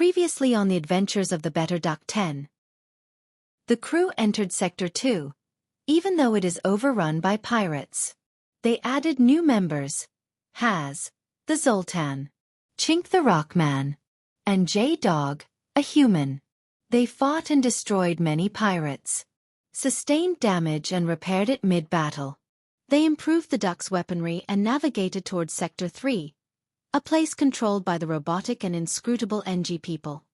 Previously on the adventures of the Better Duck 10. The crew entered Sector 2, even though it is overrun by pirates. They added new members, Haz, the Zoltan, Chink the Rockman, and J-Dog, a human. They fought and destroyed many pirates, sustained damage and repaired it mid-battle. They improved the Duck's weaponry and navigated towards Sector 3, a place controlled by the robotic and inscrutable Engi people.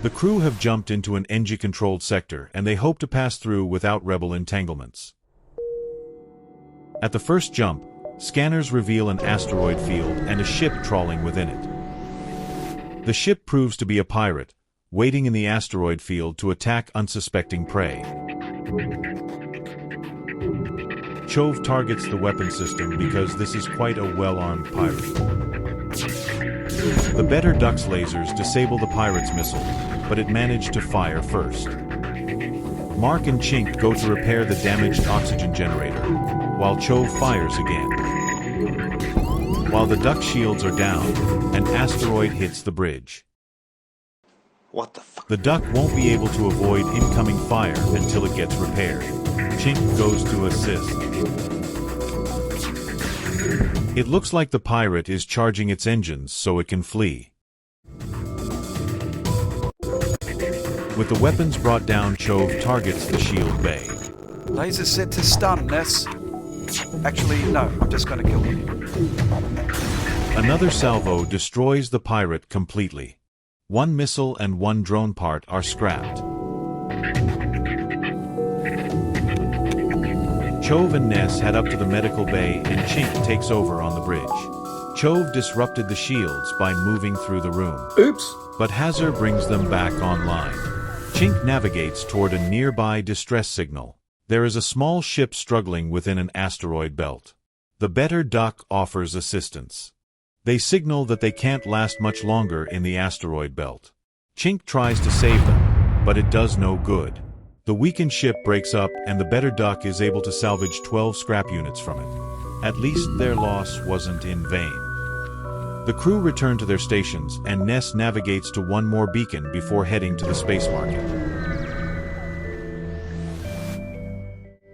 The crew have jumped into an Engi-controlled sector and they hope to pass through without rebel entanglements. At the first jump, scanners reveal an asteroid field and a ship trawling within it. The ship proves to be a pirate, waiting in the asteroid field to attack unsuspecting prey. Chove targets the weapon system because this is quite a well-armed pirate. The Better Duck's lasers disable the pirate's missile, but it managed to fire first. Mark and Chink go to repair the damaged oxygen generator, while Chove fires again. While the duck shields are down, an asteroid hits the bridge. What the fuck? The duck won't be able to avoid incoming fire until it gets repaired. Chink goes to assist. It looks like the pirate is charging its engines so it can flee. With the weapons brought down, Chove targets the shield bay. Laser set to stun, Ness. Actually, no, I'm just going to kill them. Another salvo destroys the pirate completely. One missile and one drone part are scrapped. Chove and Ness head up to the medical bay and Chink takes over on the bridge. Chove disrupted the shields by moving through the room. Oops! But Hazard brings them back online. Chink navigates toward a nearby distress signal. There is a small ship struggling within an asteroid belt. The Better Duck offers assistance. They signal that they can't last much longer in the asteroid belt. Chink tries to save them, but it does no good. The weakened ship breaks up and the Better Duck is able to salvage 12 scrap units from it. At least their loss wasn't in vain. The crew return to their stations and Ness navigates to one more beacon before heading to the space market.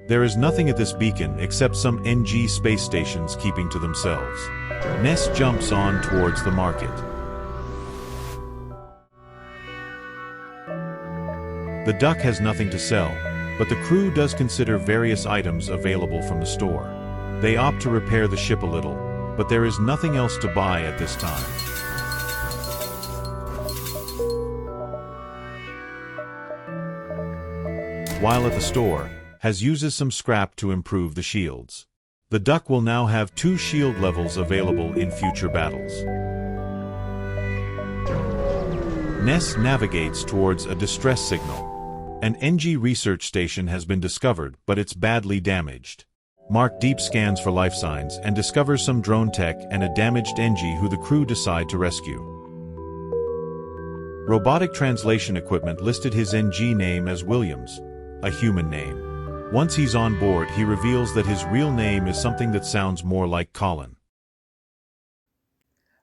There is nothing at this beacon except some Engi space stations keeping to themselves. Ness jumps on towards the market. The duck has nothing to sell, but the crew does consider various items available from the store. They opt to repair the ship a little, but there is nothing else to buy at this time. While at the store, Has uses some scrap to improve the shields. The duck will now have 2 shield levels available in future battles. Ness navigates towards a distress signal. An Engi research station has been discovered, but it's badly damaged. Mark deep scans for life signs and discovers some drone tech and a damaged Engi who the crew decide to rescue. Robotic translation equipment listed his Engi name as Williams, a human name. Once he's on board, he reveals that his real name is something that sounds more like Colin.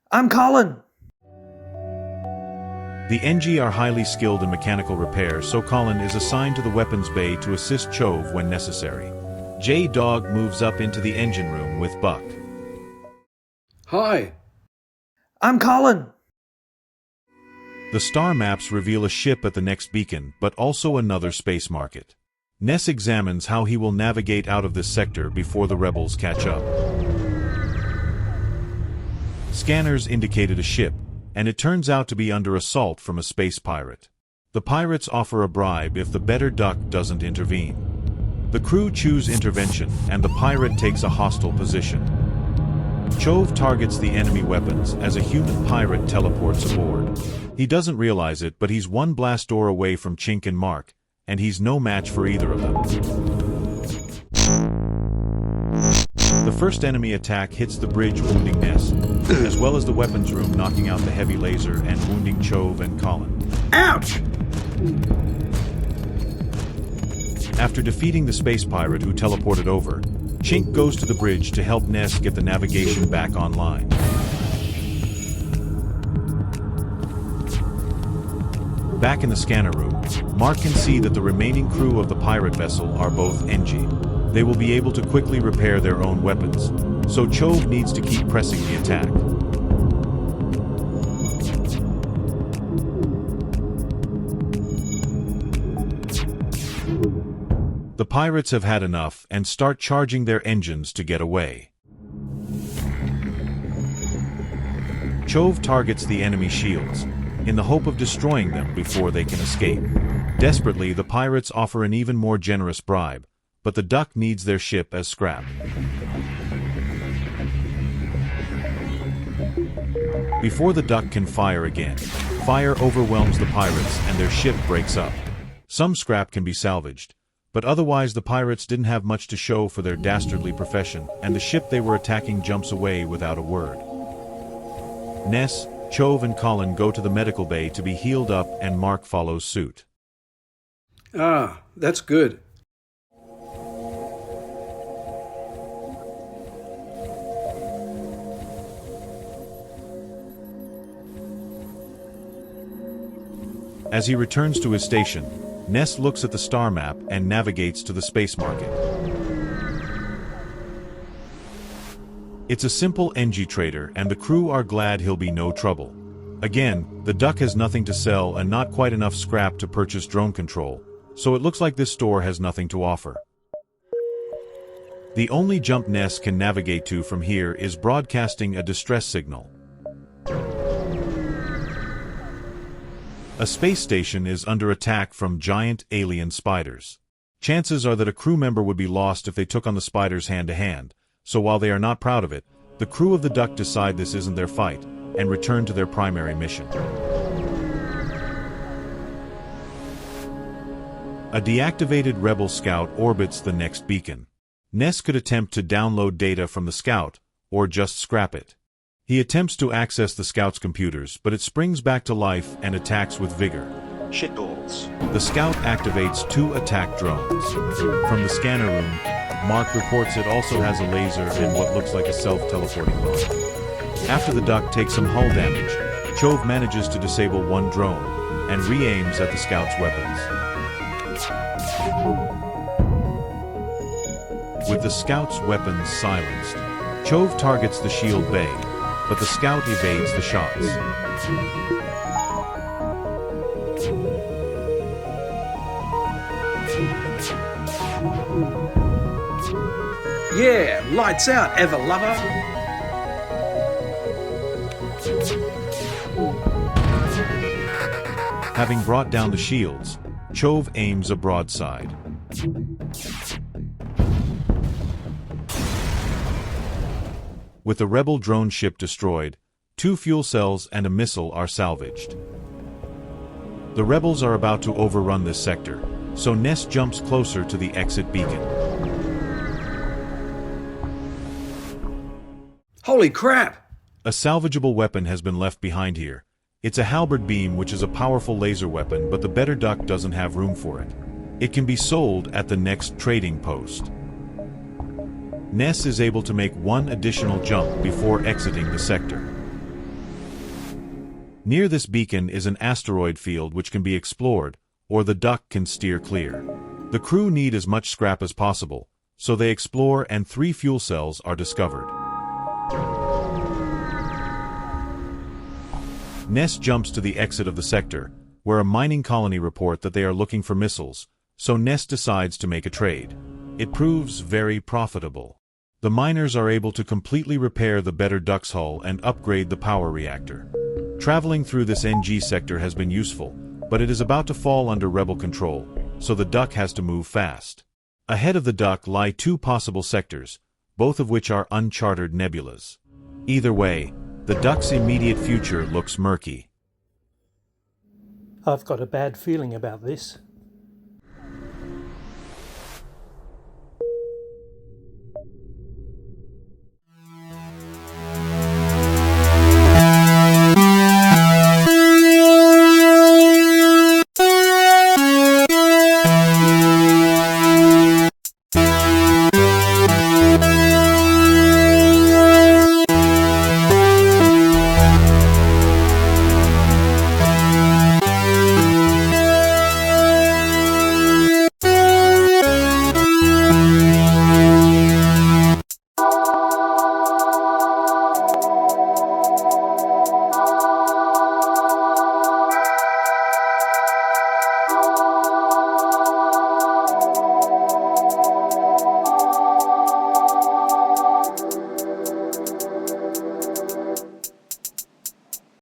I'm Colin! The Engi are highly skilled in mechanical repair, so Colin is assigned to the weapons bay to assist Chove when necessary. J-Dog moves up into the engine room with Buck. Hi! I'm Colin! The star maps reveal a ship at the next beacon, but also another space market. Ness examines how he will navigate out of this sector before the rebels catch up. Scanners indicated a ship, and it turns out to be under assault from a space pirate. The pirates offer a bribe if the better duck doesn't intervene. The crew choose intervention, and the pirate takes a hostile position. Chove targets the enemy weapons as a human pirate teleports aboard. He doesn't realize it, but he's one blast door away from Chink and Mark, and he's no match for either of them. The first enemy attack hits the bridge, wounding Ness, as well as the weapons room, knocking out the heavy laser and wounding Chove and Colin. Ouch! After defeating the space pirate who teleported over, Chink goes to the bridge to help Ness get the navigation back online. Back in the scanner room, Mark can see that the remaining crew of the pirate vessel are both Engi. They will be able to quickly repair their own weapons, so Chove needs to keep pressing the attack. The pirates have had enough and start charging their engines to get away. Chove targets the enemy shields, in the hope of destroying them before they can escape. Desperately, the pirates offer an even more generous bribe, but the duck needs their ship as scrap. Before the duck can fire again, fire overwhelms the pirates and their ship breaks up. Some scrap can be salvaged, but otherwise the pirates didn't have much to show for their dastardly profession, and the ship they were attacking jumps away without a word. Ness, Chove and Colin go to the medical bay to be healed up, and Mark follows suit. Ah, that's good. As he returns to his station, Ness looks at the star map and navigates to the space market. It's a simple Engi trader, and the crew are glad he'll be no trouble. Again, the duck has nothing to sell and not quite enough scrap to purchase drone control, so it looks like this store has nothing to offer. The only jump Ness can navigate to from here is broadcasting a distress signal. A space station is under attack from giant alien spiders. Chances are that a crew member would be lost if they took on the spiders hand-to-hand, so while they are not proud of it, the crew of the duck decide this isn't their fight, and return to their primary mission. A deactivated rebel scout orbits the next beacon. Ness could attempt to download data from the scout, or just scrap it. He attempts to access the scout's computers, but it springs back to life and attacks with vigor. Shitballs. The scout activates 2 attack drones. From the scanner room, Mark reports it also has a laser and what looks like a self-teleporting bomb. After the duck takes some hull damage, Chove manages to disable 1 drone and re-aims at the scout's weapons. With the scout's weapons silenced, Chove targets the shield bay, but the scout evades the shots. Yeah, lights out, ever lover. Having brought down the shields, Chove aims a broadside. With the rebel drone ship destroyed, 2 fuel cells and a missile are salvaged. The rebels are about to overrun this sector, so Ness jumps closer to the exit beacon. Holy crap! A salvageable weapon has been left behind here. It's a halberd beam, which is a powerful laser weapon, but the better duck doesn't have room for it. It can be sold at the next trading post. Ness is able to make 1 additional jump before exiting the sector. Near this beacon is an asteroid field which can be explored, or the duck can steer clear. The crew need as much scrap as possible, so they explore and 3 fuel cells are discovered. Ness jumps to the exit of the sector, where a mining colony report that they are looking for missiles, so Ness decides to make a trade. It proves very profitable. The miners are able to completely repair the better duck's hull and upgrade the power reactor. Traveling through this Engi sector has been useful, but it is about to fall under rebel control, so the duck has to move fast. Ahead of the duck lie 2 possible sectors, both of which are uncharted nebulas. Either way, the duck's immediate future looks murky. I've got a bad feeling about this.